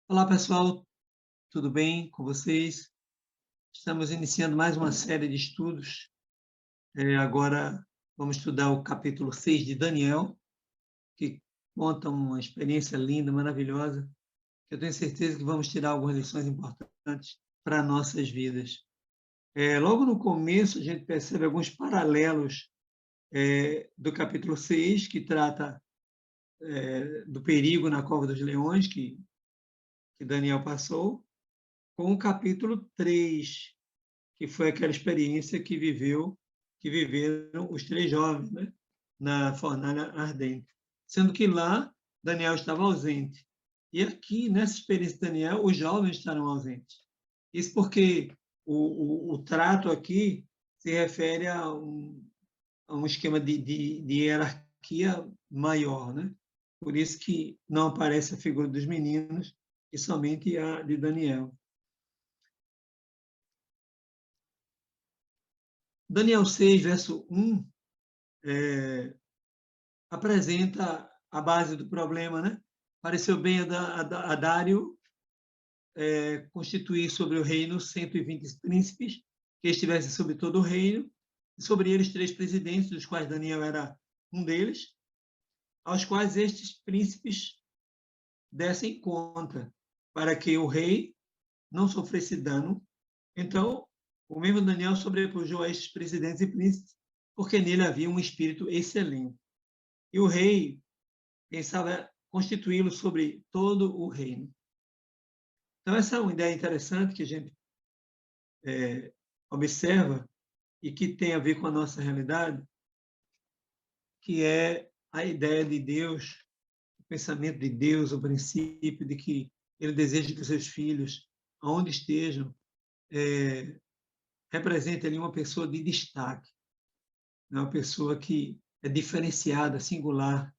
Olá, pessoal, tudo bem com vocês? Estamos iniciando mais uma série de estudos. Agora vamos estudar o capítulo 6 de Daniel, que conta uma experiência linda, maravilhosa, que eu tenho certeza que vamos tirar algumas lições importantes para nossas vidas. Logo no começo, a gente percebe alguns paralelos do capítulo 6, que trata do perigo na cova dos leões, que Daniel passou, com o capítulo 3, que foi aquela experiência que viveram os três jovens, né, na fornalha ardente. Sendo que lá Daniel estava ausente. E aqui, nessa experiência de Daniel, os jovens estarão ausentes. Isso porque o trato aqui se refere a um esquema de hierarquia maior, né? Por isso que não aparece a figura dos meninos e somente a de Daniel. Daniel 6, verso 1, apresenta a base do problema, né? Pareceu bem a Dário constituir sobre o reino 120 príncipes que estivessem sobre todo o reino, e sobre eles 3 presidentes, dos quais Daniel era um deles, aos quais estes príncipes dessem conta, para que o rei não sofresse dano. Então, o mesmo Daniel sobrepujou a estes presidentes e príncipes, porque nele havia um espírito excelente. E o rei pensava constituí-lo sobre todo o reino. Então, essa é uma ideia interessante que a gente observa e que tem a ver com a nossa realidade, que é a ideia de Deus, o pensamento de Deus, o princípio de que Ele deseja que os seus filhos, aonde estejam, representem ali uma pessoa de destaque, uma pessoa que é diferenciada, singular.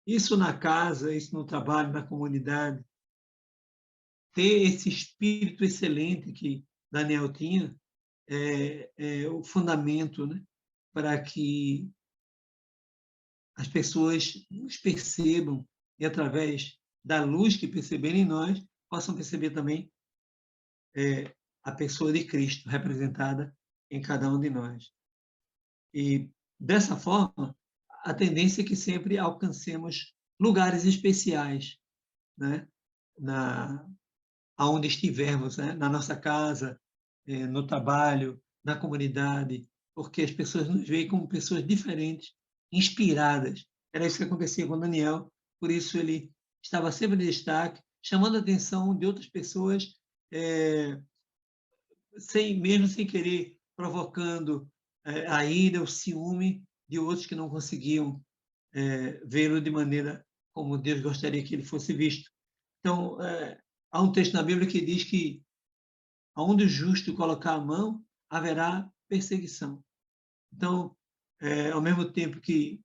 Isso na casa, isso no trabalho, na comunidade. Ter esse espírito excelente que Daniel tinha é o fundamento, né, para que as pessoas nos percebam e, através da luz que perceberem em nós, possam perceber também a pessoa de Cristo representada em cada um de nós. E, dessa forma, a tendência é que sempre alcancemos lugares especiais, né, aonde estivermos, né, na nossa casa, no trabalho, na comunidade, porque as pessoas nos veem como pessoas diferentes, inspiradas. Era isso que acontecia com Daniel, por isso ele estava sempre em destaque, chamando a atenção de outras pessoas, mesmo sem querer, provocando a ira, o ciúme de outros que não conseguiam vê-lo de maneira como Deus gostaria que ele fosse visto. Então, há um texto na Bíblia que diz que aonde o justo colocar a mão, haverá perseguição. Então, ao mesmo tempo que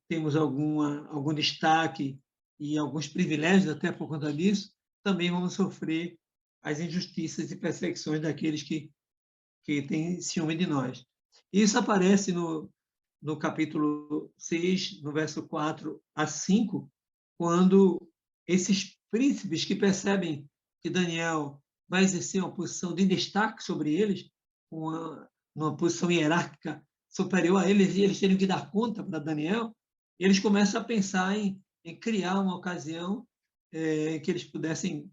temos algum destaque e alguns privilégios até por conta disso, também vamos sofrer as injustiças e perseguições daqueles que têm ciúme de nós. Isso aparece no capítulo 6, no verso 4 a 5, quando esses príncipes que percebem que Daniel vai exercer uma posição de destaque sobre eles, numa posição hierárquica superior a eles, e eles teriam que dar conta para Daniel, eles começam a pensar em criar uma ocasião que eles pudessem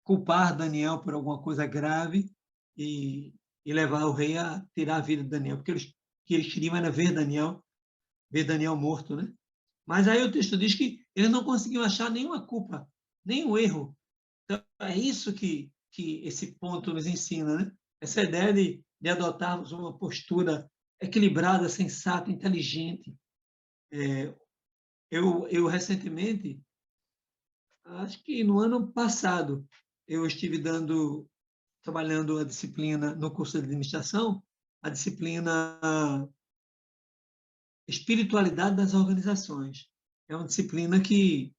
culpar Daniel por alguma coisa grave e levar o rei a tirar a vida de Daniel, porque eles queriam era ver Daniel morto, né? Mas aí o texto diz que eles não conseguiam achar nenhuma culpa, nenhum erro. Então, é isso que esse ponto nos ensina, né? Essa ideia de adotarmos uma postura equilibrada, sensata, inteligente. Eu recentemente, acho que no ano passado, eu estive trabalhando a disciplina no curso de administração, a disciplina Espiritualidade das Organizações. É uma disciplina que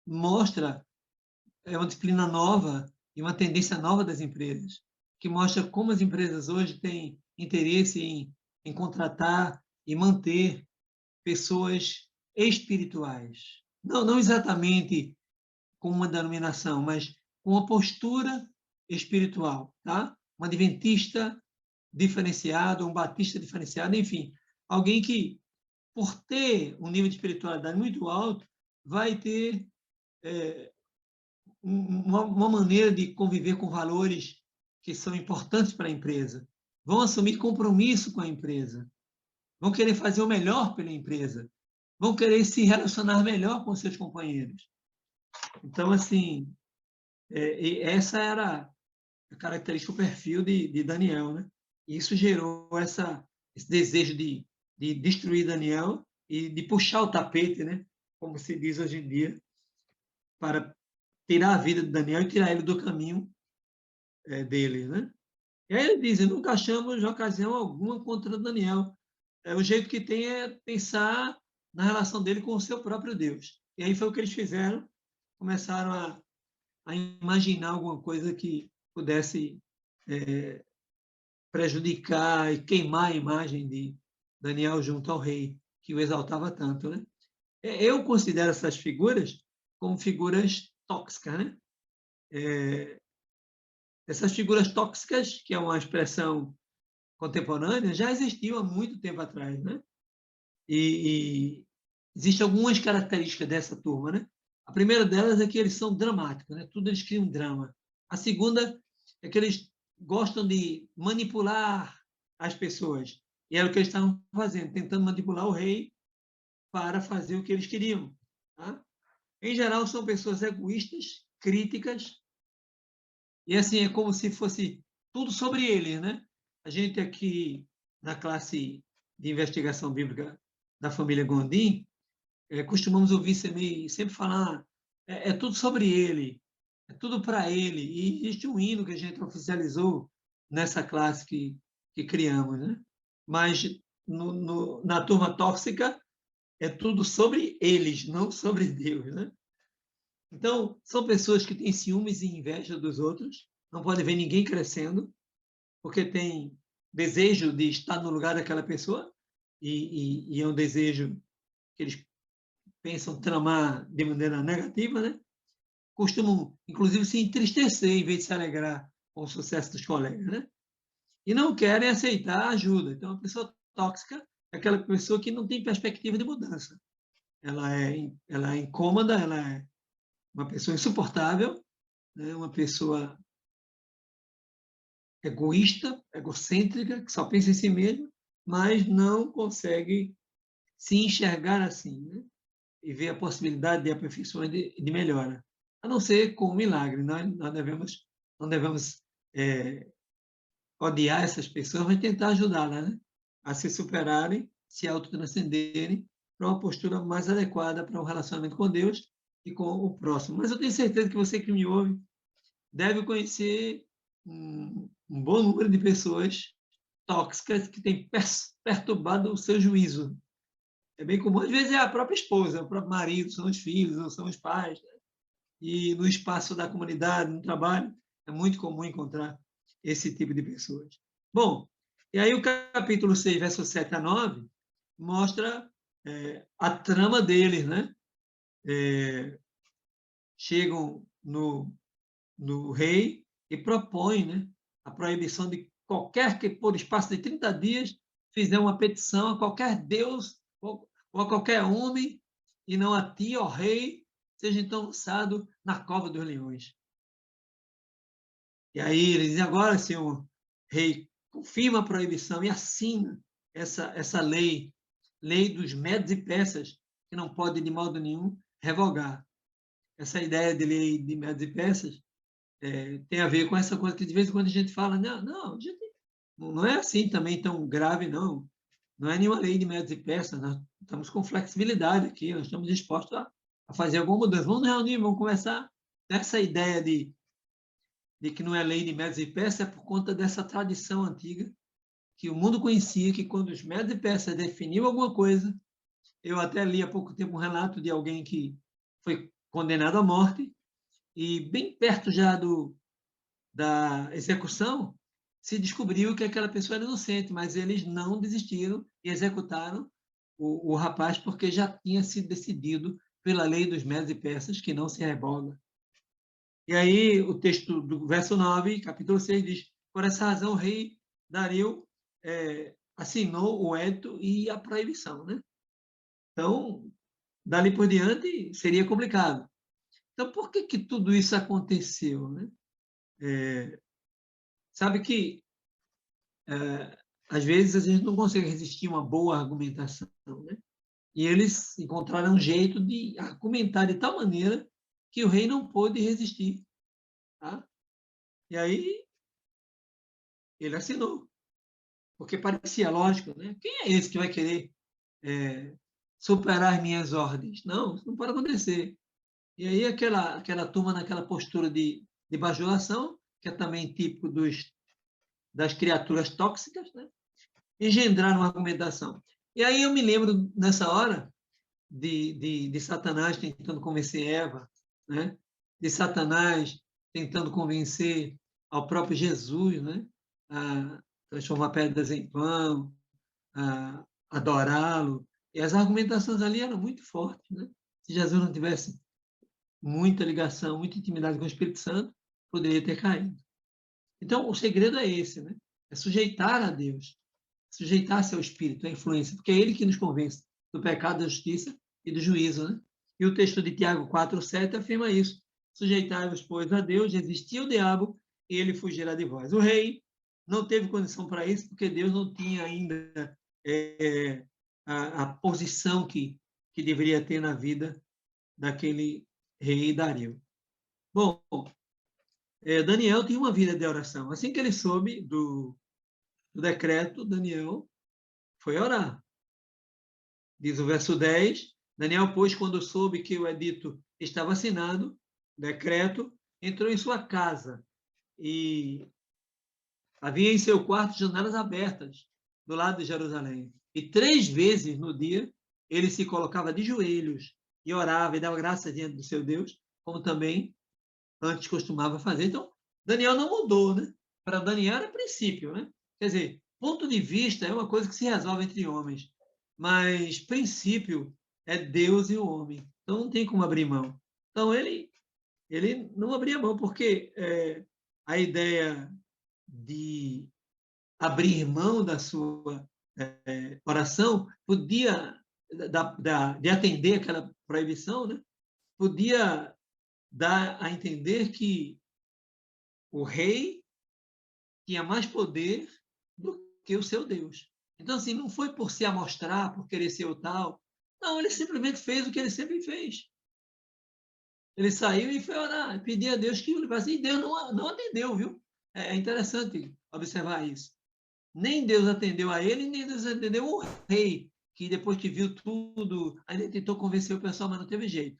mostra, é uma disciplina nova e uma tendência nova das empresas, que mostra como as empresas hoje têm interesse em contratar e manter pessoas espirituais. Não exatamente com uma denominação, mas com uma postura espiritual, tá? Um adventista diferenciado, um batista diferenciado, enfim, alguém que, por ter um nível de espiritualidade muito alto, vai ter uma maneira de conviver com valores que são importantes para a empresa, vão assumir compromisso com a empresa, vão querer fazer o melhor pela empresa, vão querer se relacionar melhor com seus companheiros. Então, assim, essa era a característica, o perfil de Daniel, né? E isso gerou esse desejo de destruir Daniel e de puxar o tapete, né? Como se diz hoje em dia, para tirar a vida de Daniel e tirar ele do caminho dele, né? E aí ele diz: nunca achamos ocasião alguma contra Daniel. O jeito que tem é pensar na relação dele com o seu próprio Deus. E aí foi o que eles fizeram, começaram a imaginar alguma coisa que pudesse prejudicar e queimar a imagem de Daniel junto ao rei, que o exaltava tanto, né? Eu considero essas figuras como figuras tóxicas, né? Essas figuras tóxicas, que é uma expressão contemporânea, já existiam há muito tempo atrás, né? E existem algumas características dessa turma, né? A primeira delas é que eles são dramáticos, né? Tudo eles criam drama. A segunda é que eles gostam de manipular as pessoas. E era o que eles estavam fazendo, tentando manipular o rei para fazer o que eles queriam. Tá? Em geral, são pessoas egoístas, críticas, e assim, é como se fosse tudo sobre eles, né? A gente aqui, na classe de investigação bíblica da família Gondim, costumamos ouvir sempre falar, é tudo sobre ele, é tudo para ele. E existe um hino que a gente oficializou nessa classe que criamos, né? Mas na turma tóxica é tudo sobre eles, não sobre Deus, né? Então, são pessoas que têm ciúmes e inveja dos outros, não podem ver ninguém crescendo, porque tem desejo de estar no lugar daquela pessoa, e é um desejo que eles pensam tramar de maneira negativa, né? Costumam, inclusive, se entristecer em vez de se alegrar com o sucesso dos colegas, né? E não querem aceitar ajuda. Então, a pessoa tóxica é aquela pessoa que não tem perspectiva de mudança. Ela é incômoda, ela é uma pessoa insuportável, né? Uma pessoa egoísta, egocêntrica, que só pensa em si mesma, mas não consegue se enxergar assim, né? E ver a possibilidade de aperfeiçoamento de melhora, a não ser com um milagre. Não devemos odiar essas pessoas, mas tentar ajudá-las, né? A se superarem, se autotranscenderem para uma postura mais adequada para o relacionamento com Deus e com o próximo. Mas eu tenho certeza que você que me ouve deve conhecer um bom número de pessoas tóxicas que têm perturbado o seu juízo. É bem comum, às vezes é a própria esposa, o próprio marido, são os filhos, ou são os pais, né? E no espaço da comunidade, no trabalho, é muito comum encontrar esse tipo de pessoas. Bom, e aí o capítulo 6, versos 7 a 9, mostra a trama deles, né? Chegam no rei e propõem, né, a proibição de qualquer que, por espaço de 30 dias, fizer uma petição a qualquer deus ou a qualquer homem, e não a ti, ó rei, seja então lançado na cova dos leões. E aí eles dizem: agora, senhor rei, confirma a proibição e assina essa lei dos medos e persas, que não pode de modo nenhum revogar. Essa ideia de lei de medos e persas tem a ver com essa coisa que de vez em quando a gente fala, não, não, não é assim também tão grave, não. Não é nenhuma lei de médios e peças, nós estamos com flexibilidade aqui, nós estamos dispostos a fazer alguma mudança. Vamos nos reunir, vamos conversar. Essa ideia de que não é lei de médios e peças é por conta dessa tradição antiga, que o mundo conhecia, que quando os médios e peças definiam alguma coisa, eu até li há pouco tempo um relato de alguém que foi condenado à morte, e bem perto já da execução, se descobriu que aquela pessoa era inocente, mas eles não desistiram e executaram o rapaz porque já tinha sido decidido pela lei dos médios e persas, que não se revoga. E aí o texto do verso 9, capítulo 6, diz: por essa razão o rei Dario assinou o edito e a proibição. Né? Então, dali por diante, seria complicado. Então, por que, que tudo isso aconteceu? Né? Sabe que às vezes a gente não consegue resistir a uma boa argumentação, né? E eles encontraram um jeito de argumentar de tal maneira que o rei não pôde resistir, tá? E aí ele assinou, porque parecia lógico, né? Quem é esse que vai querer superar as minhas ordens? Não, isso não pode acontecer. E aí aquela turma naquela postura de bajulação, que é também típico das criaturas tóxicas, né? Engendraram uma argumentação. E aí eu me lembro, nessa hora, de Satanás tentando convencer Eva, né? De Satanás tentando convencer ao próprio Jesus, né? A transformar pedras em pão, a adorá-lo. E as argumentações ali eram muito fortes. Né? Se Jesus não tivesse muita ligação, muita intimidade com o Espírito Santo, poderia ter caído. Então, o segredo é esse, né? É sujeitar a Deus, sujeitar-se ao Espírito, à influência, porque é ele que nos convence do pecado, da justiça e do juízo. Né? E o texto de Tiago 4,7 afirma isso. Sujeitai-vos, pois, a Deus, resistir ao diabo, e ele fugirá de vós. O rei não teve condição para isso, porque Deus não tinha ainda a posição que deveria ter na vida daquele rei Dario. Bom, Daniel tinha uma vida de oração. Assim que ele soube do decreto, Daniel foi orar. Diz o verso 10, Daniel, pois, quando soube que o edito estava assinado, decreto, entrou em sua casa e havia em seu quarto janelas abertas do lado de Jerusalém. E 3 vezes no dia ele se colocava de joelhos e orava e dava graças diante do seu Deus, como também antes costumava fazer. Então, Daniel não mudou, né? Para Daniel era princípio, né? Quer dizer, ponto de vista é uma coisa que se resolve entre homens, mas princípio é Deus e o homem. Então não tem como abrir mão. Então ele não abria mão porque a ideia de abrir mão da sua oração podia de atender aquela proibição, né? Podia dar a entender que o rei tinha mais poder do que o seu Deus. Então, assim, não foi por se amostrar, por querer ser o tal. Não, ele simplesmente fez o que ele sempre fez. Ele saiu e foi orar, pedir a Deus que o livrasse. E Deus não atendeu, viu? É interessante observar isso. Nem Deus atendeu a ele, nem Deus atendeu o rei, que depois que viu tudo, ainda tentou convencer o pessoal, mas não teve jeito.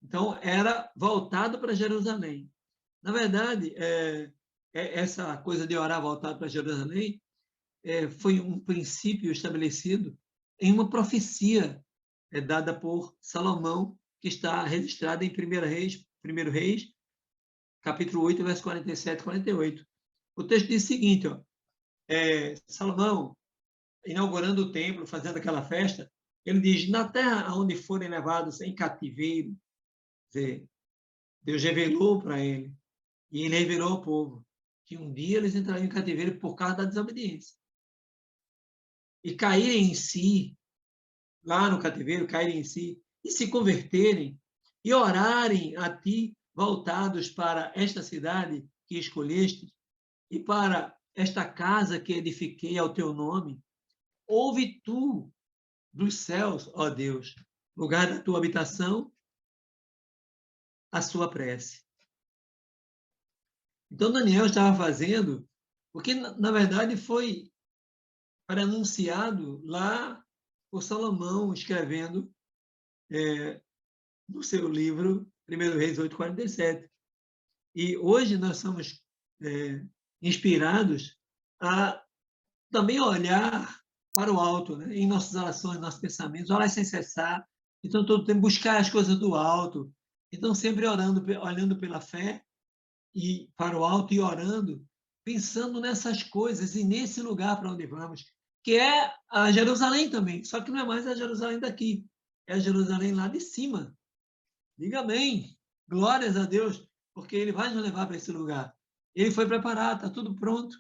Então, era voltado para Jerusalém. Na verdade, essa coisa de orar voltado para Jerusalém foi um princípio estabelecido em uma profecia dada por Salomão, que está registrada em 1 Reis, capítulo 8, verso 47 e 48. O texto diz o seguinte, ó, Salomão, inaugurando o templo, fazendo aquela festa, ele diz, na terra onde forem levados em cativeiro, Deus revelou para ele, e ele revelou ao povo, que um dia eles entrariam em cativeiro por causa da desobediência. E caírem em si, lá no cativeiro, caírem em si, e se converterem, e orarem a ti, voltados para esta cidade que escolheste, e para esta casa que edifiquei ao teu nome, ouve tu dos céus, ó Deus, lugar da tua habitação, a sua prece. Então, Daniel estava fazendo, porque, na verdade, foi anunciado lá por Salomão, escrevendo no seu livro 1 Reis 8:47. E hoje nós somos inspirados a também olhar para o alto, né? Em nossas orações, nossos pensamentos, orar sem cessar. Então, todo tempo buscar as coisas do alto. Então, sempre orando, olhando pela fé e para o alto e orando, pensando nessas coisas e nesse lugar para onde vamos, que é a Jerusalém também. Só que não é mais a Jerusalém daqui, é a Jerusalém lá de cima. Diga amém. Glórias a Deus, porque Ele vai nos levar para esse lugar. Ele foi preparado, está tudo pronto,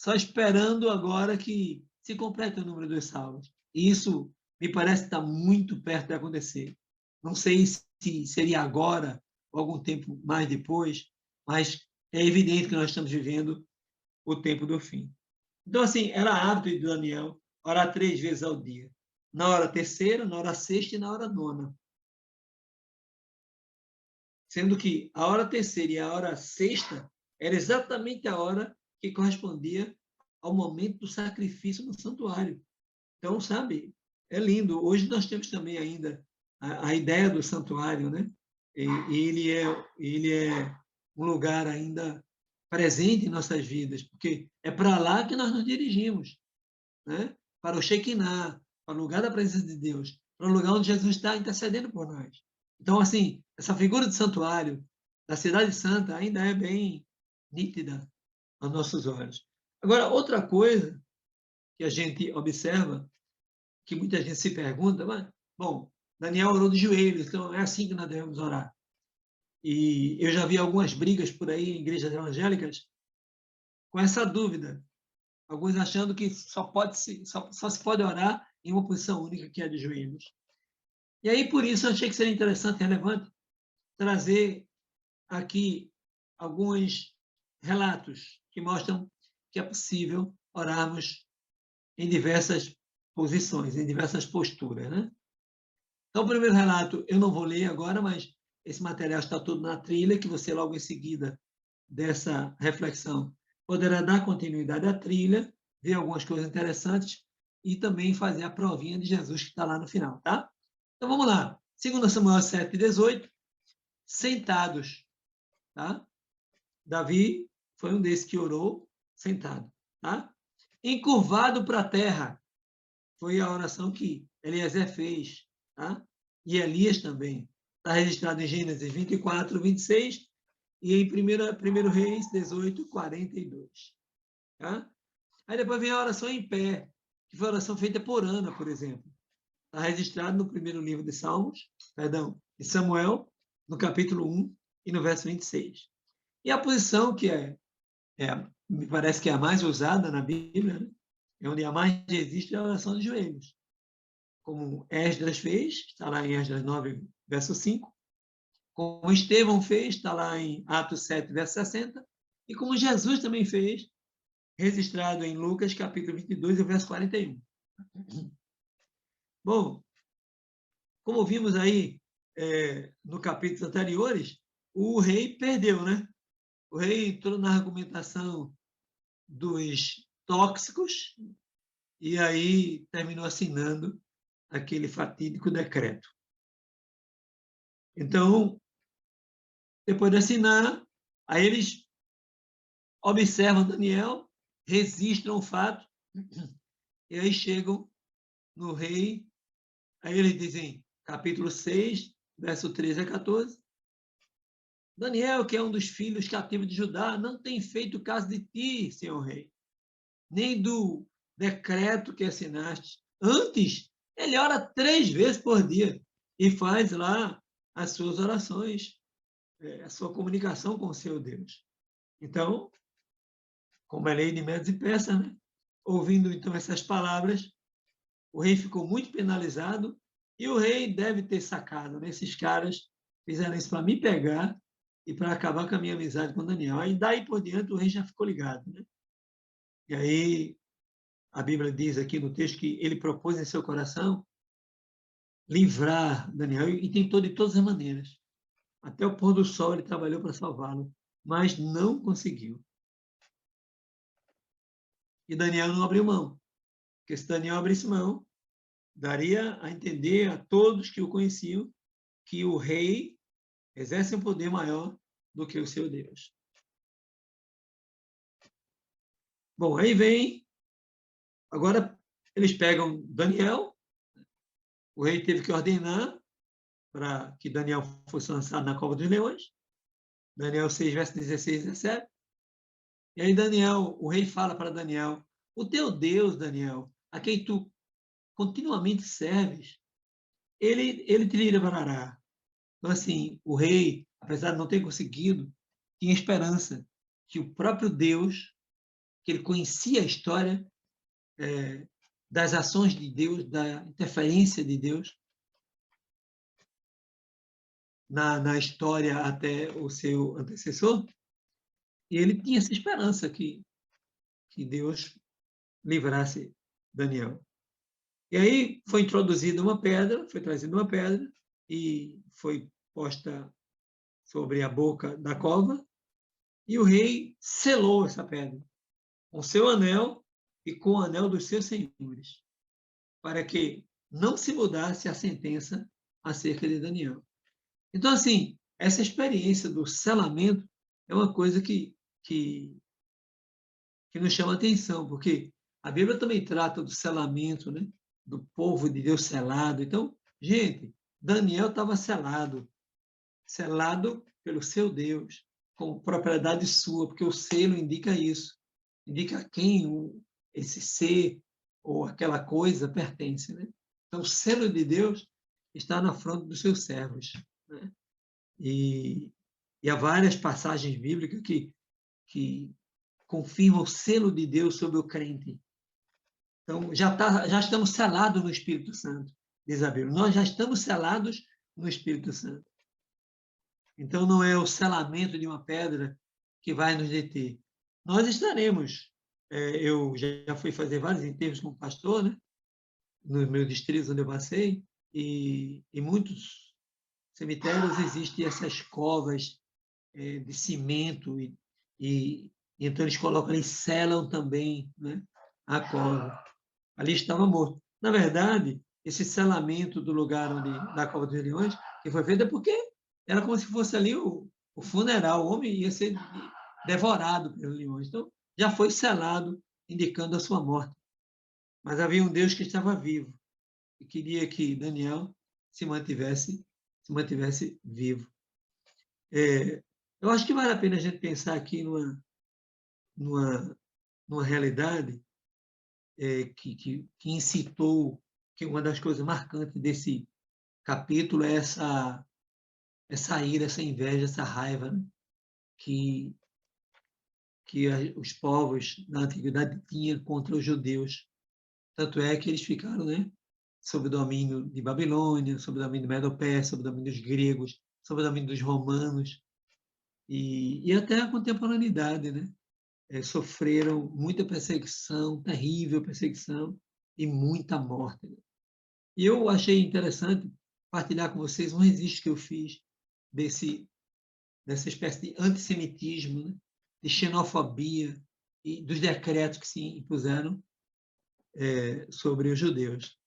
só esperando agora que se complete o número dos salvos. E isso me parece estar muito perto de acontecer. Não sei se seria agora ou algum tempo mais depois, mas é evidente que nós estamos vivendo o tempo do fim. Então, assim, era hábito de Daniel orar 3 vezes ao dia. Na hora terceira, na hora sexta e na hora nona. Sendo que a hora terceira e a hora sexta era exatamente a hora que correspondia ao momento do sacrifício no santuário. Então, sabe, é lindo. Hoje nós temos também ainda a ideia do santuário, né? E ele é um lugar ainda presente em nossas vidas, porque é para lá que nós nos dirigimos, né? Para o Shekinah, para o lugar da presença de Deus, para o lugar onde Jesus está intercedendo por nós. Então, assim, essa figura de santuário da Cidade Santa ainda é bem nítida aos nossos olhos. Agora, outra coisa que a gente observa, que muita gente se pergunta, mas, bom, Daniel orou de joelhos, então é assim que nós devemos orar. E eu já vi algumas brigas por aí em igrejas evangélicas com essa dúvida. Alguns achando que só se pode orar em uma posição única, que é de joelhos. E aí, por isso, eu achei que seria interessante e relevante trazer aqui alguns relatos que mostram que é possível orarmos em diversas posições, em diversas posturas, né? Então, o primeiro relato eu não vou ler agora, mas esse material está todo na trilha, que você logo em seguida dessa reflexão poderá dar continuidade à trilha, ver algumas coisas interessantes e também fazer a provinha de Jesus que está lá no final, tá? Então vamos lá. 2 Samuel 7:18, sentados, tá? Davi foi um desses que orou sentado, tá? Encurvado para a terra, foi a oração que Eliezer fez, tá? E Elias também. Está registrado em Gênesis 24:26 e em 1 Reis 18:42. Tá? Aí depois vem a oração em pé, que foi a oração feita por Ana, por exemplo. Está registrado no primeiro livro de Salmos, perdão, de Samuel, no capítulo 1 e no verso 26. E a posição que me parece que é a mais usada na Bíblia, né? É onde a mais existe, é a oração de joelhos. Como Esdras fez, está lá em Esdras 9, verso 5. Como Estevão fez, está lá em Atos 7, verso 60. E como Jesus também fez, registrado em Lucas, capítulo 22, verso 41. Bom, como vimos aí no capítulos anteriores, o rei perdeu, né? O rei entrou na argumentação dos tóxicos e aí terminou assinando aquele fatídico decreto. Então, depois de assinar, aí eles observam Daniel, registram o fato, e aí chegam no rei, aí eles dizem, capítulo 6, verso 13 a 14, Daniel, que é um dos filhos cativos de Judá, não tem feito caso de ti, senhor rei, nem do decreto que assinaste. Antes, ele ora 3 vezes por dia e faz lá as suas orações, a sua comunicação com o seu Deus. Então, como é lei de médios e peças, né? Ouvindo então essas palavras, o rei ficou muito penalizado e o rei deve ter sacado, né? Esses caras fizeram isso para me pegar e para acabar com a minha amizade com Daniel. Aí daí por diante o rei já ficou ligado, né? E aí a Bíblia diz aqui no texto que ele propôs em seu coração livrar Daniel e tentou de todas as maneiras. Até o pôr do sol ele trabalhou para salvá-lo. mas não conseguiu. E Daniel não abriu mão, porque se Daniel abrisse mão, daria a entender a todos que o conheciam que o rei exerce um poder maior do que o seu Deus. Bom, aí vem, agora eles pegam Daniel, o rei teve que ordenar para que Daniel fosse lançado na cova dos leões, Daniel 6, verso 16 e 17. E aí Daniel, o rei fala para Daniel, o teu Deus, Daniel, a quem tu continuamente serves, ele te livrará. Então, assim, o rei, apesar de não ter conseguido, tinha esperança que o próprio Deus, que ele conhecia a história das ações de Deus, da interferência de Deus na história até o seu antecessor, e ele tinha essa esperança que Deus livrasse Daniel. E aí foi introduzida uma pedra, foi trazida uma pedra e foi posta sobre a boca da cova, e o rei selou essa pedra com seu anel e com o anel dos seus senhores, para que não se mudasse a sentença acerca de Daniel. Então, assim, essa experiência do selamento é uma coisa que nos chama atenção, porque a Bíblia também trata do selamento, né? Do povo de Deus selado. Então, gente, Daniel estava selado, selado pelo seu Deus, com propriedade sua, porque o selo indica isso, indica a quem esse ser ou aquela coisa pertence, né? Então, o selo de Deus está na fronte dos seus servos, né? E há várias passagens bíblicas que confirmam o selo de Deus sobre o crente. Então, já estamos selados no Espírito Santo, diz a Bíblia. Nós já estamos selados no Espírito Santo. Então, não é o selamento de uma pedra que vai nos deter. Nós estaremos. Eu já fui fazer vários enterros como pastor, né? No meu distrito onde eu passei, e em muitos cemitérios existem essas covas de cimento, e então eles colocam ali, selam também, né, a cova. Ali estava morto. Na verdade, esse selamento do lugar da Cova dos Leões, que foi feito é porque era como se fosse ali o funeral, o homem ia ser devorado pelos leões. Então, já foi selado, indicando a sua morte. Mas havia um Deus que estava vivo e queria que Daniel se mantivesse vivo. Eu acho que vale a pena a gente pensar aqui numa realidade que incitou, que uma das coisas marcantes desse capítulo é essa ira, essa inveja, essa raiva, né? que, que os povos na antiguidade tinham contra os judeus. Tanto é que eles ficaram, né, sob o domínio de Babilônia, sob o domínio de Medo-Pérsia, sob o domínio dos gregos, sob o domínio dos romanos, e até a contemporaneidade, né? Sofreram muita perseguição, terrível perseguição e muita morte. E eu achei interessante partilhar com vocês um registro que eu fiz dessa espécie de antissemitismo, né? De xenofobia e dos decretos que se impuseram sobre os judeus.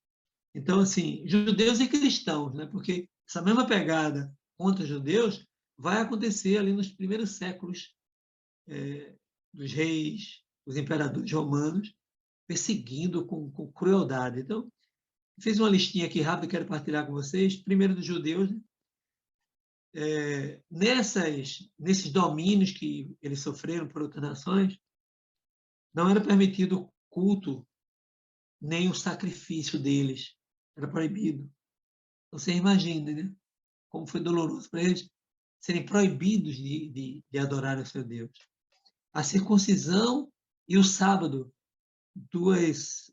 Então, assim, judeus e cristãos, né? Porque essa mesma pegada contra os judeus vai acontecer ali nos primeiros séculos dos reis, os imperadores romanos, perseguindo com crueldade. Então, fiz uma listinha aqui rápida, quero partilhar com vocês. Primeiro dos judeus, né? Nesses domínios que eles sofreram por outras nações, não era permitido o culto nem o sacrifício deles, era proibido. Você imagina, né? Como foi doloroso para eles serem proibidos de adorar o seu Deus. A circuncisão e o sábado, dois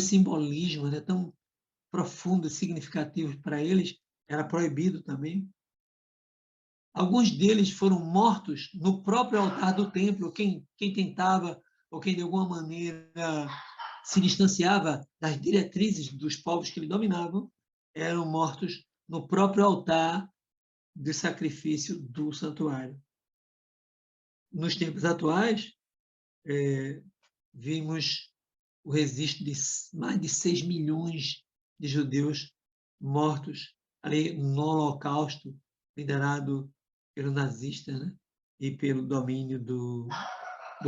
simbolismos, né, tão profundos, significativos para eles, era proibido também. Alguns deles foram mortos no próprio altar do templo. Quem tentava, ou quem de alguma maneira se distanciava das diretrizes dos povos que ele dominavam, eram mortos no próprio altar de sacrifício do santuário. nos tempos atuais, vimos o registro de mais de 6 milhões de judeus mortos ali no Holocausto, liderado pelos nazistas, né? E pelo domínio do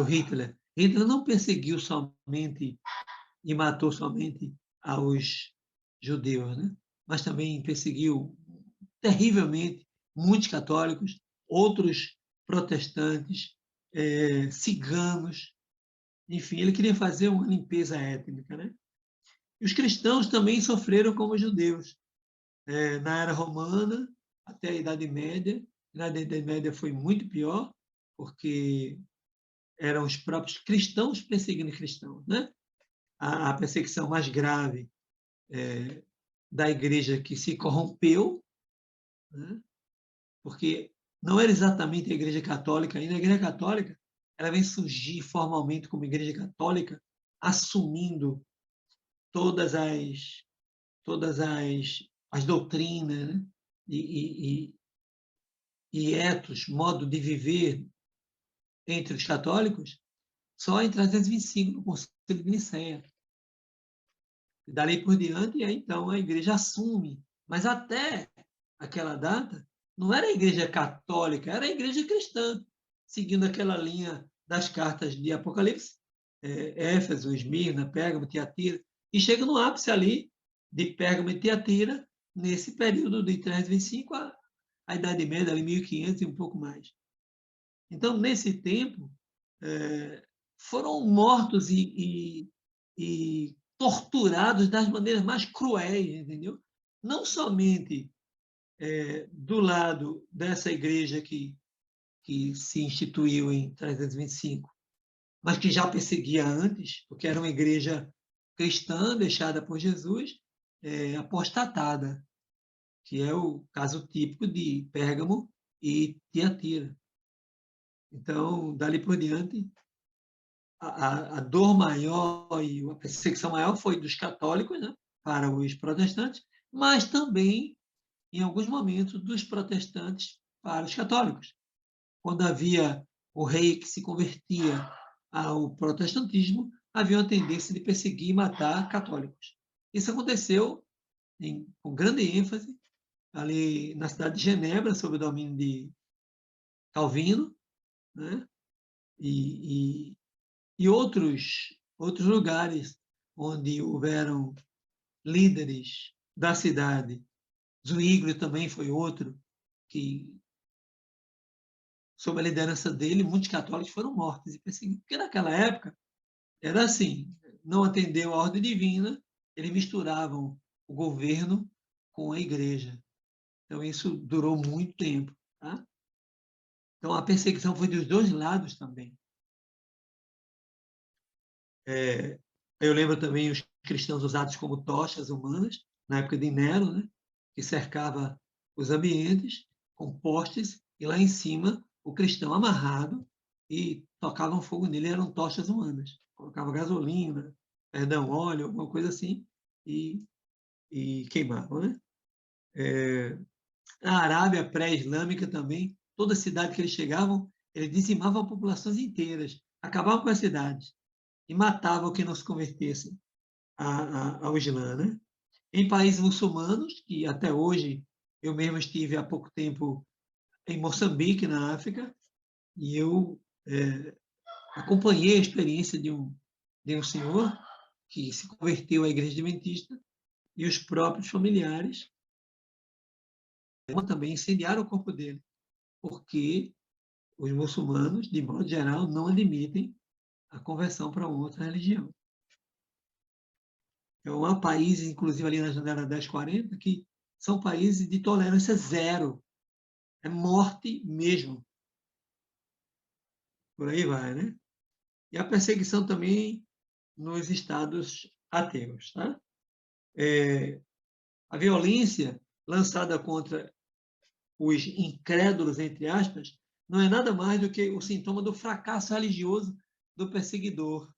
Hitler. Hitler não perseguiu somente e matou somente aos judeus, né? Mas também perseguiu terrivelmente muitos católicos, outros protestantes, ciganos, enfim, ele queria fazer uma limpeza étnica, né? E os cristãos também sofreram como os judeus. Na era romana, até a Idade Média, na Idade Média foi muito pior, porque eram os próprios cristãos perseguindo cristãos, né? A perseguição mais grave da igreja que se corrompeu, né? Porque não era exatamente a igreja católica ainda. A igreja católica ela vem surgir formalmente como igreja católica, assumindo todas as doutrinas, né? e etos, modo de viver entre os católicos, só em 325, no Concílio de Nicéia. E dali por diante, e aí, então a igreja assume. Mas até aquela data, não era a igreja católica, era a igreja cristã, seguindo aquela linha das cartas de Apocalipse, Éfeso, Esmirna, Pérgamo, Tiatira, e chega no ápice ali de Pérgamo e Tiatira, nesse período de 325 a Idade Média, ali 1500 e um pouco mais. Então, nesse tempo, foram mortos e torturados das maneiras mais cruéis, entendeu? Não somente do lado dessa igreja que se instituiu em 325, mas que já perseguia antes, porque era uma igreja cristã deixada por Jesus, apostatada, que é o caso típico de Pérgamo e Tiatira. Então, dali por diante, a dor maior e a perseguição maior foi dos católicos, né, para os protestantes, mas também, em alguns momentos, dos protestantes para os católicos. Quando havia o rei que se convertia ao protestantismo, havia uma tendência de perseguir e matar católicos. Isso aconteceu com grande ênfase ali na cidade de Genebra, sob o domínio de Calvino, né? e outros lugares onde houveram líderes da cidade. Zwingli também foi outro que, sob a liderança dele, muitos católicos foram mortos e perseguidos. Porque naquela época era assim, não atendeu a ordem divina, eles misturavam o governo com a igreja. Então isso durou muito tempo. Tá? Então a perseguição foi dos dois lados também. Eu lembro também os cristãos usados como tochas humanas, na época de Nero, né? Que cercava os ambientes com postes, e lá em cima o cristão amarrado e tocavam fogo nele, eram tochas humanas. Colocava gasolina, perdão, óleo, alguma coisa assim, e queimavam. Né? A Arábia pré-islâmica também, toda cidade que eles chegavam, eles dizimavam populações inteiras, acabavam com as cidades e matavam quem não se convertesse ao Islã. Né? Em países muçulmanos, que até hoje eu mesmo estive há pouco tempo em Moçambique, na África, e eu acompanhei a experiência de um senhor que se converteu à igreja adventista e os próprios familiares também incendiaram o corpo dele, porque os muçulmanos, de modo geral, não admitem a conversão para outra religião. Então, há países, inclusive ali na janela 1040, que são países de tolerância zero. É morte mesmo. Por aí vai, né? E a perseguição também nos estados ateus. Tá? A violência lançada contra os incrédulos, entre aspas, não é nada mais do que o sintoma do fracasso religioso do perseguidor,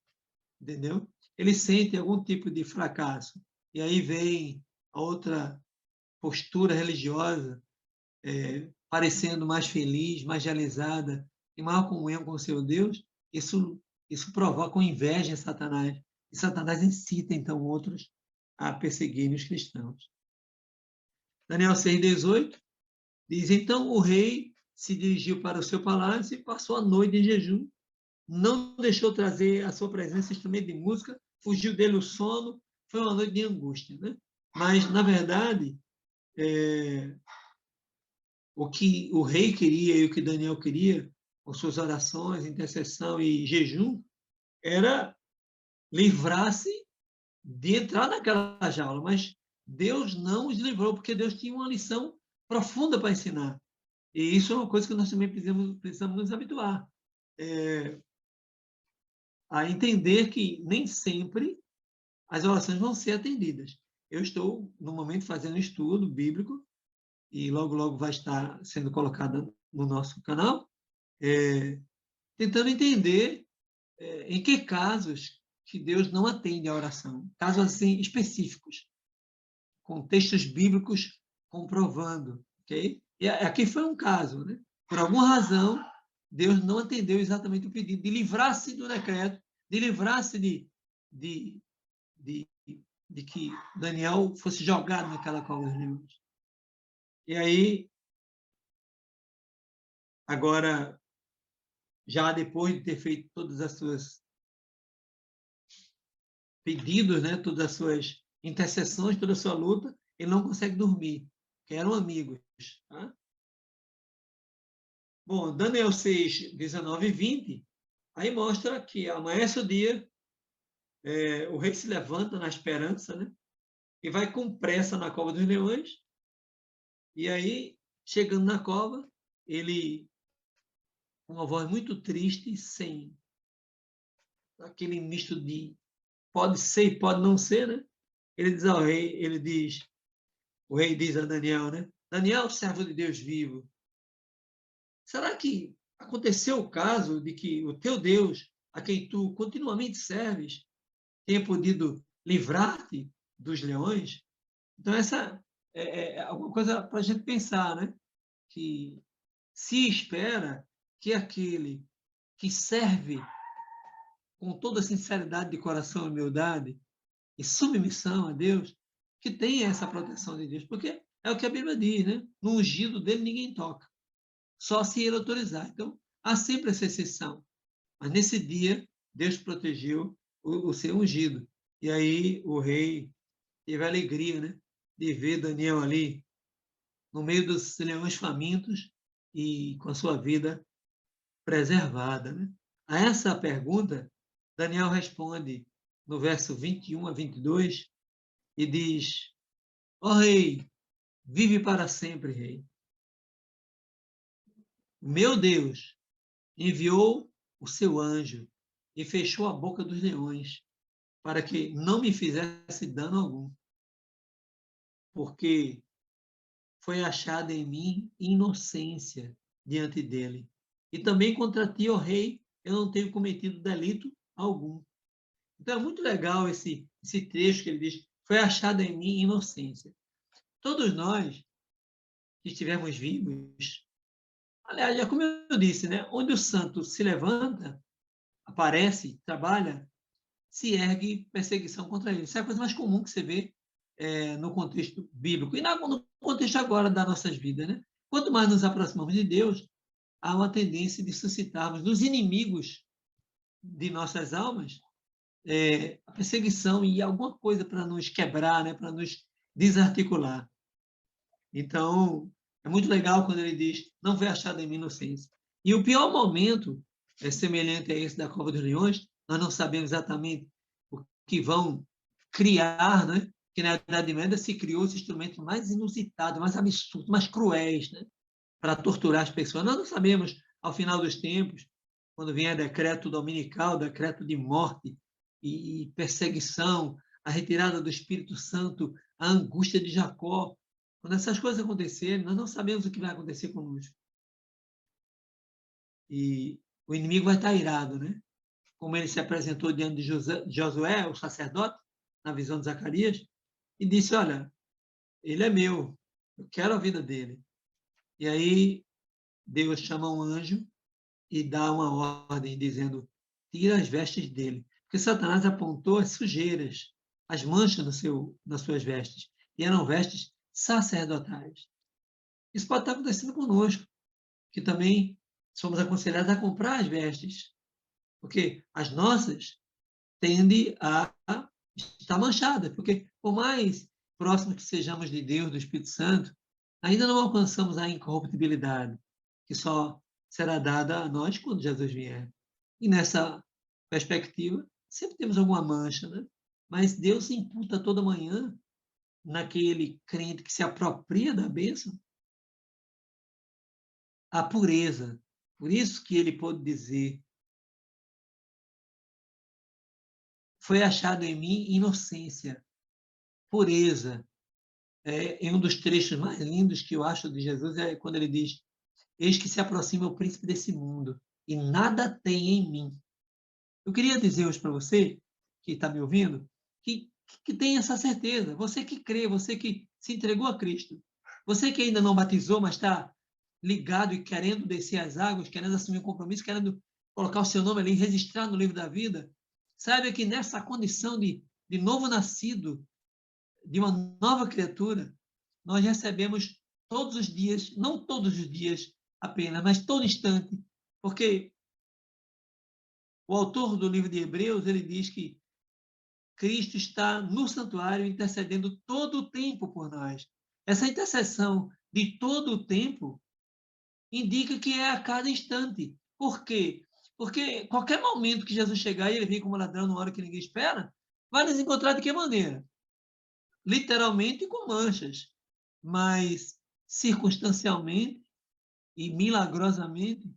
entendeu? Ele sente algum tipo de fracasso, e aí vem a outra postura religiosa, parecendo mais feliz, mais realizada, em maior comunhão com o seu Deus, isso provoca uma inveja em Satanás. E Satanás incita, então, outros a perseguirem os cristãos. Daniel 6,18 diz: então o rei se dirigiu para o seu palácio e passou a noite em jejum. Não deixou trazer à sua presença instrumento de música, fugiu dele o sono. Foi uma noite de angústia, né? Mas, na verdade, o que o rei queria e o que Daniel queria, com suas orações, intercessão e jejum, era livrar-se de entrar naquela jaula. Mas Deus não os livrou, porque Deus tinha uma lição profunda para ensinar. E isso é uma coisa que nós também precisamos nos habituar. A entender que nem sempre as orações vão ser atendidas. Eu estou, no momento, fazendo um estudo bíblico, e logo, logo vai estar sendo colocada no nosso canal, tentando entender em que casos que Deus não atende a oração. Casos assim específicos, com textos bíblicos comprovando. Okay? E aqui foi um caso, né? Por alguma razão, Deus não atendeu exatamente o pedido de livrar-se do decreto, de livrar-se de que Daniel fosse jogado naquela cova dos leões. E aí, agora, já depois de ter feito todas as suas pedidos, né, todas as suas intercessões, toda a sua luta, ele não consegue dormir, que eram amigos. Tá? Bom, Daniel 6, 19 e 20, aí mostra que amanhece o dia, o rei se levanta na esperança, né, e vai com pressa na cova dos leões, e aí, chegando na cova, ele, com uma voz muito triste, sem aquele misto de pode ser e pode não ser, né? Ele diz ao rei, o rei diz a Daniel, né? Daniel, servo de Deus vivo, será que aconteceu o caso de que o teu Deus, a quem tu continuamente serves, tenha podido livrar-te dos leões? Então, essa é alguma coisa para a gente pensar, né? Que se espera que aquele que serve com toda sinceridade de coração e humildade e submissão a Deus, que tenha essa proteção de Deus, porque é o que a Bíblia diz, né? No ungido dele ninguém toca, só se ele autorizar. Então, há sempre essa exceção. Mas nesse dia, Deus protegeu o seu ungido. E aí o rei teve a alegria, né, de ver Daniel ali, no meio dos leões famintos e com a sua vida preservada. Né? A essa pergunta, Daniel responde no verso 21 a 22 e diz: ó rei, vive para sempre, rei. Meu Deus enviou o seu anjo e fechou a boca dos leões para que não me fizesse dano algum, porque foi achada em mim inocência diante dele. E também contra ti, ó rei, eu não tenho cometido delito algum. Então é muito legal esse trecho que ele diz: foi achada em mim inocência. Todos nós que estivermos vivos, aliás, é como eu disse, né? Onde o santo se levanta, aparece, trabalha, se ergue perseguição contra ele. Isso é a coisa mais comum que você vê no contexto bíblico e no contexto agora das nossas vidas. Né? Quanto mais nos aproximamos de Deus, há uma tendência de suscitarmos nos inimigos de nossas almas a perseguição e alguma coisa para nos quebrar, né? Para nos desarticular. Então, é muito legal quando ele diz: não foi achado em mim inocência. E o pior momento é semelhante a esse da Cova dos Leões, nós não sabemos exatamente o que vão criar, né? Que na Idade Média se criou esse instrumento mais inusitado, mais absurdo, mais cruéis, né? Para torturar as pessoas. Nós não sabemos, ao final dos tempos, quando vier decreto dominical, decreto de morte e perseguição, a retirada do Espírito Santo, a angústia de Jacó, quando essas coisas acontecerem, nós não sabemos o que vai acontecer conosco. E o inimigo vai estar irado, né? Como ele se apresentou diante de Josué, o sacerdote, na visão de Zacarias, e disse: olha, ele é meu, eu quero a vida dele. E aí Deus chama um anjo e dá uma ordem dizendo: tira as vestes dele. Porque Satanás apontou as sujeiras, as manchas nas suas vestes, e eram vestes sacerdotais. Isso pode estar acontecendo conosco, que também somos aconselhados a comprar as vestes, porque as nossas tendem a estar manchadas, porque por mais próximos que sejamos de Deus, do Espírito Santo, ainda não alcançamos a incorruptibilidade, que só será dada a nós quando Jesus vier. E nessa perspectiva, sempre temos alguma mancha, né? Mas Deus imputa toda manhã naquele crente que se apropria da bênção a pureza. Por isso que ele pode dizer: foi achado em mim inocência, pureza. Em um dos trechos mais lindos que eu acho de Jesus é quando ele diz: eis que se aproxima o príncipe desse mundo e nada tem em mim. Eu queria dizer hoje para você, que está me ouvindo, que tem essa certeza. Você que crê, você que se entregou a Cristo, você que ainda não batizou, mas está ligado e querendo descer as águas, querendo assumir um compromisso, querendo colocar o seu nome ali, registrar no livro da vida, saiba que nessa condição de novo nascido, de uma nova criatura, nós recebemos todos os dias, não todos os dias apenas, mas todo instante, porque o autor do livro de Hebreus, ele diz que Cristo está no santuário intercedendo todo o tempo por nós. Essa intercessão de todo o tempo indica que é a cada instante. Por quê? Porque qualquer momento que Jesus chegar e ele vir como ladrão numa hora que ninguém espera, vai nos encontrar de que maneira? Literalmente com manchas, mas circunstancialmente e milagrosamente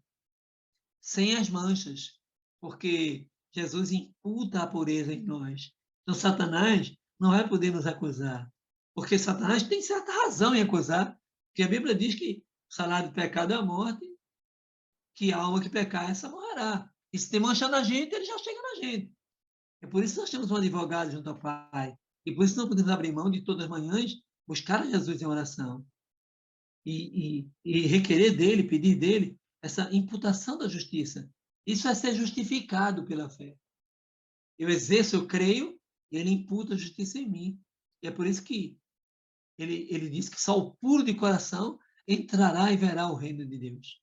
sem as manchas, porque Jesus imputa a pureza em nós. Então, Satanás não vai poder nos acusar, porque Satanás tem certa razão em acusar, porque a Bíblia diz que o salário do pecado é a morte, que a alma que pecar, essa morrerá. E se tem mancha na gente, ele já chega na gente. É por isso que nós temos um advogado junto ao Pai. E por isso não podemos abrir mão de todas as manhãs buscar a Jesus em oração. E requerer dele, pedir dele, essa imputação da justiça. Isso é ser justificado pela fé. Eu exerço, eu creio, e ele imputa a justiça em mim. E é por isso que ele diz que só o puro de coração entrará e verá o reino de Deus.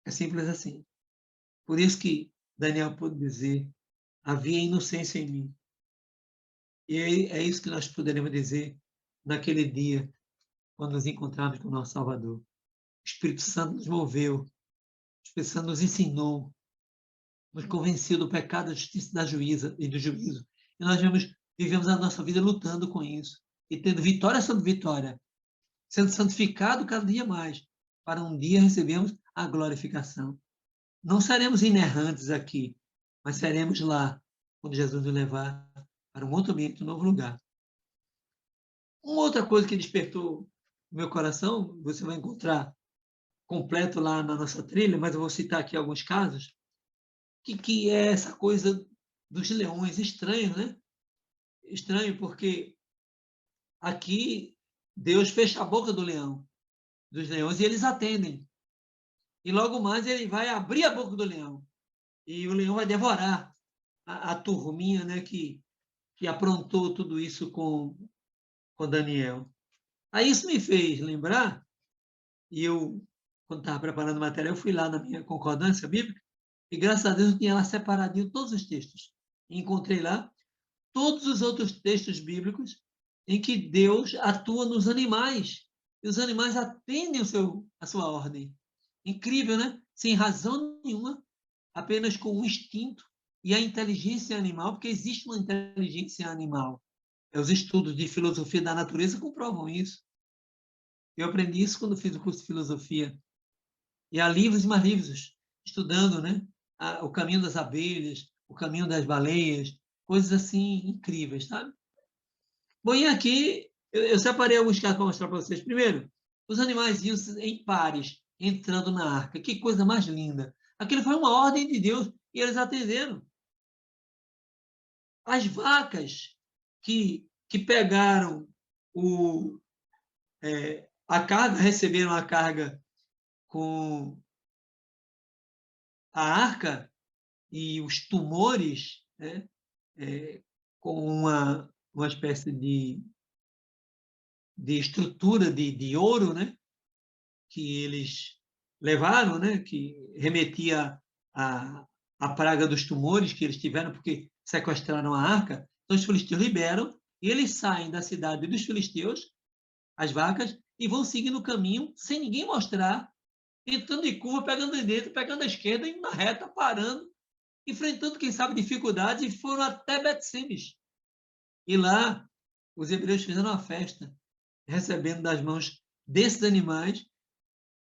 É simples assim. Por isso que Daniel pôde dizer: havia inocência em mim. E é isso que nós poderemos dizer naquele dia, quando nos encontrarmos com o nosso Salvador. O Espírito Santo nos moveu, o Espírito Santo nos ensinou, nos convenceu do pecado, da justiça da juíza e do juízo. E nós vivemos a nossa vida lutando com isso e tendo vitória sobre vitória, sendo santificado cada dia mais, para um dia recebermos a glorificação. Não seremos inerrantes aqui, mas seremos lá, quando Jesus nos levar para um outro ambiente, um novo lugar. Uma outra coisa que despertou o meu coração, você vai encontrar completo lá na nossa trilha, mas eu vou citar aqui alguns casos, que é essa coisa dos leões. Estranho, né? Estranho, porque aqui Deus fecha a boca do leão, dos leões, e eles atendem. E logo mais ele vai abrir a boca do leão. E o leão vai devorar a turminha, né, que aprontou tudo isso com Daniel. Aí isso me fez lembrar, e eu, quando estava preparando a matéria, eu fui lá na minha concordância bíblica, e graças a Deus eu tinha lá separadinho todos os textos. E encontrei lá todos os outros textos bíblicos em que Deus atua nos animais. E os animais atendem a sua ordem. Incrível, né? Sem razão nenhuma, apenas com o instinto e a inteligência animal, porque existe uma inteligência animal. Os estudos de filosofia da natureza comprovam isso. Eu aprendi isso quando fiz o curso de filosofia. E há livros e mais livros estudando, né? O caminho das abelhas, o caminho das baleias, coisas assim incríveis, sabe? Bom, e aqui eu separei alguns casos para mostrar para vocês. Primeiro, os animais iam em pares, entrando na arca. Que coisa mais linda. Aquilo foi uma ordem de Deus e eles atenderam. As vacas que pegaram a carga, receberam a carga com a arca e os tumores, né, com uma espécie de estrutura de ouro, né, que eles levaram, né, que remetia à praga dos tumores que eles tiveram, porque sequestraram a arca. Então, os filisteus liberam, e eles saem da cidade dos filisteus, as vacas, e vão seguindo o caminho, sem ninguém mostrar, entrando em curva, pegando a direita, pegando a esquerda, indo na reta, parando, enfrentando, quem sabe, dificuldades, e foram até Bet-Semes. E lá, os hebreus fizeram uma festa, recebendo das mãos desses animais,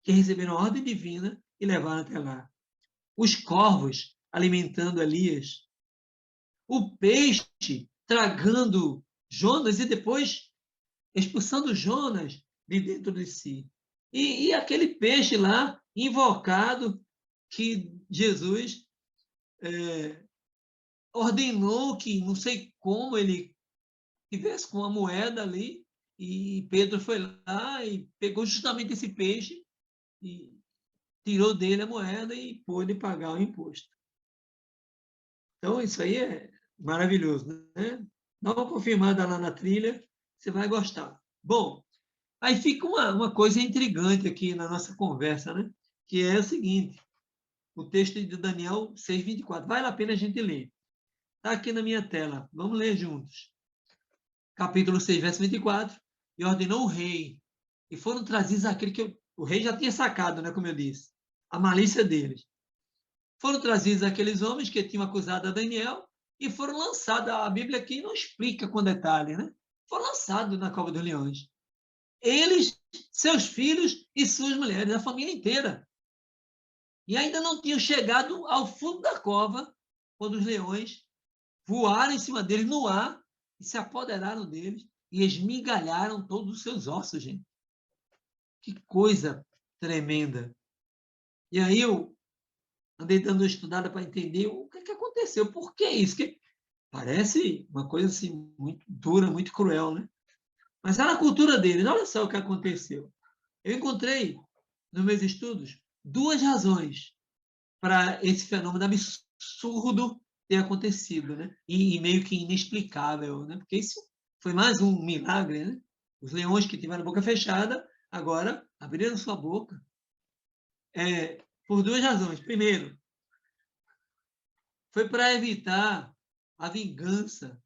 que receberam a ordem divina e levaram até lá. Os corvos alimentando Elias, o peixe tragando Jonas e depois expulsando Jonas de dentro de si. E aquele peixe lá, invocado, que Jesus ordenou que, não sei como, ele tivesse com uma moeda ali, e Pedro foi lá e pegou justamente esse peixe e tirou dele a moeda e pôde pagar o imposto. Então, isso aí é maravilhoso, né? Dá uma confirmada lá na trilha, você vai gostar. Bom, aí fica uma coisa intrigante aqui na nossa conversa, né? Que é o seguinte, o texto de Daniel 6:24. Vale a pena a gente ler. Está aqui na minha tela. Vamos ler juntos. Capítulo 6, verso 24. E ordenou o rei. E foram trazidos aquele que o rei já tinha sacado, né? Como eu disse. A malícia deles. Foram trazidos aqueles homens que tinham acusado a Daniel e foram lançados. A Bíblia aqui não explica com detalhe, né? Foram lançados na cova dos leões. Eles, seus filhos e suas mulheres, a família inteira. E ainda não tinham chegado ao fundo da cova quando os leões voaram em cima deles no ar e se apoderaram deles e esmigalharam todos os seus ossos, gente. Que coisa tremenda. E aí eu andei dando uma estudada para entender o que aconteceu, por que isso? Que parece uma coisa assim muito dura, muito cruel, né? Mas era a cultura deles. Olha só o que aconteceu. Eu encontrei, nos meus estudos, duas razões para esse fenômeno absurdo ter acontecido, né? E meio que inexplicável, né? Porque isso foi mais um milagre, né? Os leões que tiveram a boca fechada, agora abriram sua boca. Por duas razões. Primeiro, foi para evitar a vingança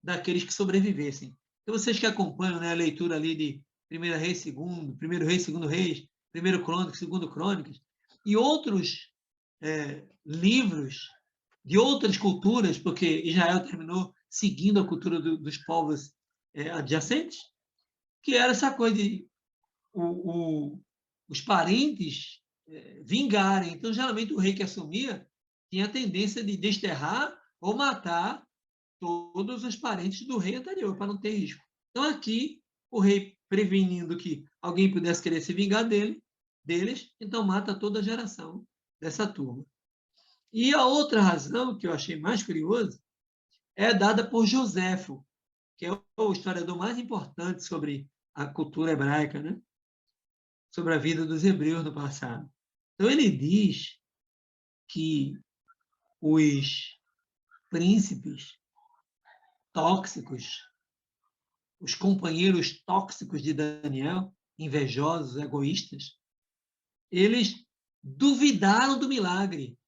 daqueles que sobrevivessem. Então, vocês que acompanham, né, a leitura ali de 1 Reis, 2, 1 Reis, 2 Reis, 1 Crônicas, 2 Crônicas, e outros livros de outras culturas, porque Israel terminou seguindo a cultura dos povos adjacentes, que era essa coisa de os parentes vingarem. Então, geralmente, o rei que assumia tinha a tendência de desterrar ou matar todos os parentes do rei anterior, para não ter risco. Então, aqui, o rei prevenindo que alguém pudesse querer se vingar deles, então mata toda a geração dessa turma. E a outra razão, que eu achei mais curiosa, é dada por Joséfo, que é o historiador mais importante sobre a cultura hebraica, né? Sobre a vida dos hebreus no passado. Então, ele diz que os príncipes tóxicos, os companheiros tóxicos de Daniel, invejosos, egoístas, eles duvidaram do milagre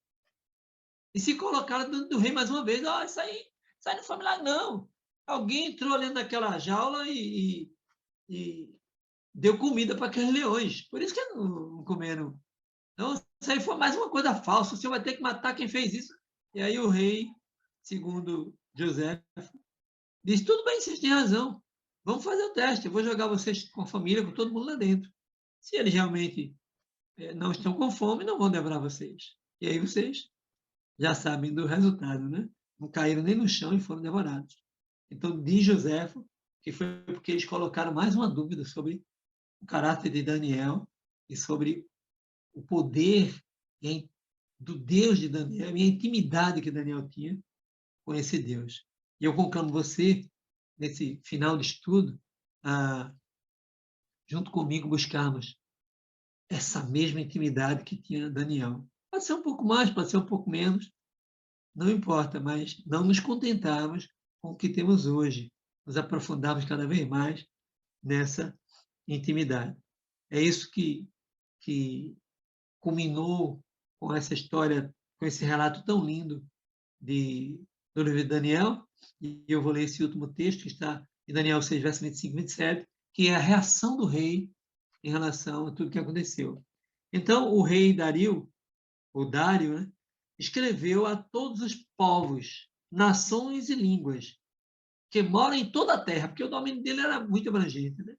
e se colocaram diante do rei mais uma vez. Oh, isso aí não foi milagre, não. Alguém entrou ali naquela jaula e deu comida para aqueles leões. Por isso que não comeram. Então, isso aí foi mais uma coisa falsa. O senhor vai ter que matar quem fez isso. E aí o rei, segundo José, disse, tudo bem, vocês têm razão. Vamos fazer o teste. Eu vou jogar vocês com a família, com todo mundo lá dentro. Se eles realmente não estão com fome, não vão devorar vocês. E aí vocês já sabem do resultado, né? Não caíram nem no chão e foram devorados. Então, diz Joséfo que foi porque eles colocaram mais uma dúvida sobre o caráter de Daniel e sobre o poder do Deus de Daniel e a intimidade que Daniel tinha com esse Deus. E eu conclamo você, nesse final de estudo, a, junto comigo, buscarmos essa mesma intimidade que tinha Daniel. Pode ser um pouco mais, pode ser um pouco menos, não importa, mas não nos contentarmos com o que temos hoje, nos aprofundarmos cada vez mais nessa intimidade. É isso que culminou com essa história, com esse relato tão lindo do livro de Daniel, e eu vou ler esse último texto que está em Daniel 6, verso 25 e 27, que é a reação do rei em relação a tudo que aconteceu. Então, o rei Dario, ou Dário, né, escreveu a todos os povos, nações e línguas que moram em toda a terra, porque o domínio dele era muito abrangente. Né?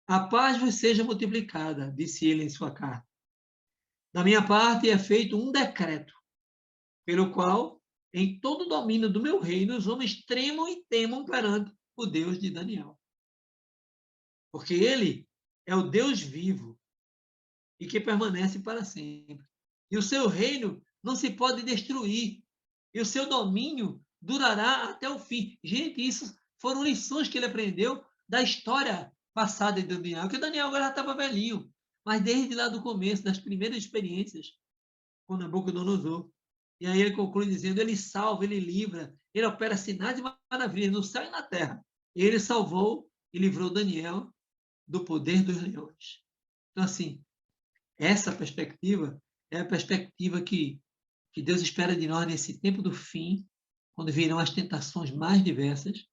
A paz vos seja multiplicada, disse ele em sua carta. Da minha parte é feito um decreto, pelo qual, em todo o domínio do meu reino, os homens tremam e temam perante o Deus de Daniel. Porque ele é o Deus vivo e que permanece para sempre. E o seu reino não se pode destruir, e o seu domínio durará até o fim. Gente, isso foram lições que ele aprendeu da história passada de Daniel, que Daniel agora já estava velhinho, mas desde lá do começo, das primeiras experiências com Nabucodonosor. E aí ele conclui dizendo, ele salva, ele livra, ele opera sinais e maravilhas no céu e na terra. E ele salvou e livrou Daniel do poder dos leões. Então, assim, essa perspectiva é a perspectiva que Deus espera de nós nesse tempo do fim, quando virão as tentações mais diversas,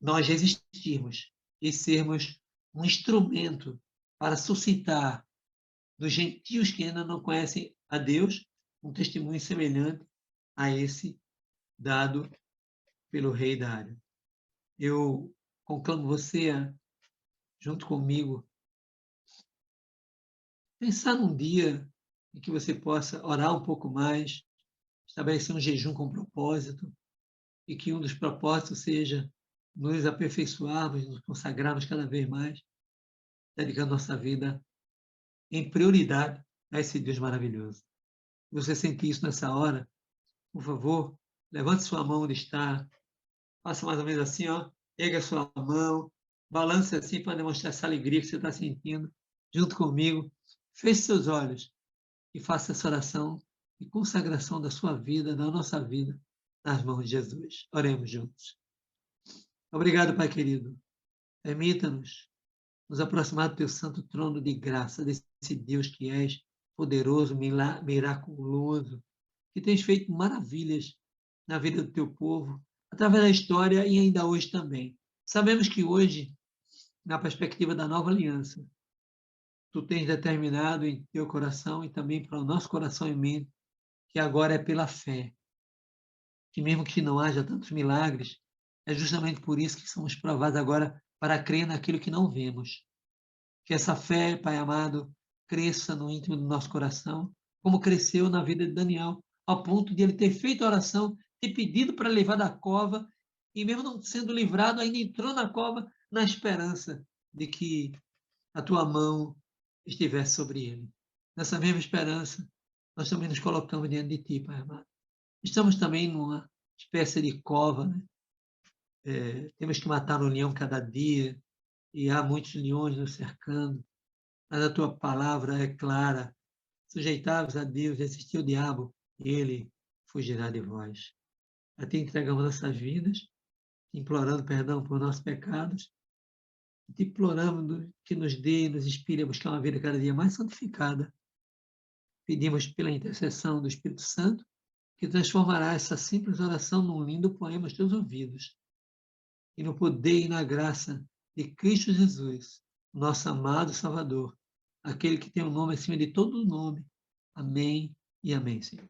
nós resistirmos e sermos um instrumento para suscitar dos gentios que ainda não conhecem a Deus um testemunho semelhante a esse dado pelo rei da área. Eu conclamo você a, junto comigo, pensar num dia em que você possa orar um pouco mais, estabelecer um jejum com propósito, e que um dos propósitos seja nos aperfeiçoarmos, nos consagrarmos cada vez mais, dedicando nossa vida em prioridade a esse Deus maravilhoso. Se você sentir isso nessa hora, por favor, levante sua mão onde está, faça mais ou menos assim, ó, erga sua mão, balance assim para demonstrar essa alegria que você está sentindo, junto comigo. Feche seus olhos e faça essa oração de consagração da sua vida, da nossa vida, nas mãos de Jesus. Oremos juntos. Obrigado, Pai querido. Permita-nos nos aproximar do teu santo trono de graça, desse Deus que és poderoso, miraculoso, que tens feito maravilhas na vida do teu povo, através da história e ainda hoje também. Sabemos que hoje, na perspectiva da nova aliança, tu tens determinado em teu coração e também para o nosso coração e mente que agora é pela fé, que mesmo que não haja tantos milagres, é justamente por isso que somos provados agora para crer naquilo que não vemos. Que essa fé, Pai amado, cresça no íntimo do nosso coração, como cresceu na vida de Daniel, ao ponto de ele ter feito a oração, ter pedido para levar da cova, e mesmo não sendo livrado, ainda entrou na cova na esperança de que a tua mão estivesse sobre ele. Nessa mesma esperança, nós também nos colocamos diante de ti, Pai amado. Estamos também numa espécie de cova, né? Temos que matar um leão cada dia, e há muitos leões nos cercando, mas a tua palavra é clara. Sujeitai-vos a Deus, resistir ao diabo, e ele fugirá de vós. A ti entregamos nossas vidas, implorando perdão por nossos pecados, e te imploramos que nos dê e nos inspire a buscar uma vida cada dia mais santificada. Pedimos pela intercessão do Espírito Santo, que transformará essa simples oração num lindo poema aos teus ouvidos. E no poder e na graça de Cristo Jesus, nosso amado Salvador, aquele que tem o nome acima de todo nome. Amém e amém, Senhor.